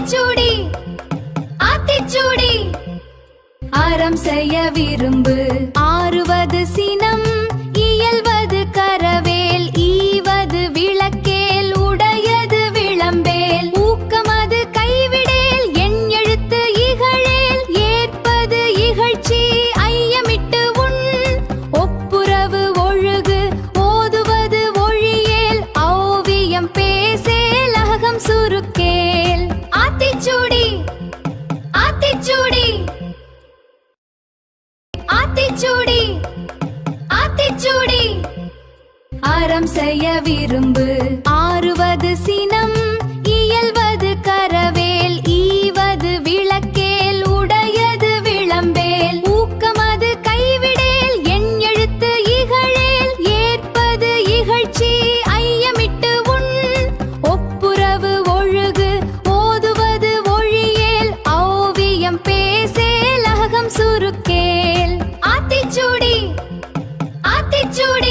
ஆத்திச்சூடி ஆத்திச்சூடி அறம் செய்ய விரும்பு ஆறுவது சினம் இயல்வது கரவேல் ஈவது விளக்கேல் உடையது விளம்பேல் ஊக்கமது கைவிடேல் என் எழுத்து இகழேல் ஏற்பது இகழ்ச்சி ஐயமிட்டு உன் ஒப்புரவு ஒழுகு ஓதுவது ஒழியேல் ஓவியம் பேசேல் அகம் சுருக்கேல் ஆத்திச்சூடி ஆத்திச்சூடி ஆத்திச்சூடி ஆத்திச்சூடி அறம் செய்ய விரும்பு ஆறுவது சினம் இயல்வது கரவேல் ஈவது விளக்கேல் உடையது விளம்பேல் ஊக்கமது கைவிடேல் என் எழுத்து இகழேல் ஏற்பது இகழ்ச்சி ஐயமிட்டு உன் ஒப்புரவு ஒழுகு ஓதுவது ஒழியேல் ஓவியம் பேசேல் அகம் சுருக்கேல் ஆத்திச்சூடி ஆத்திச்சூடி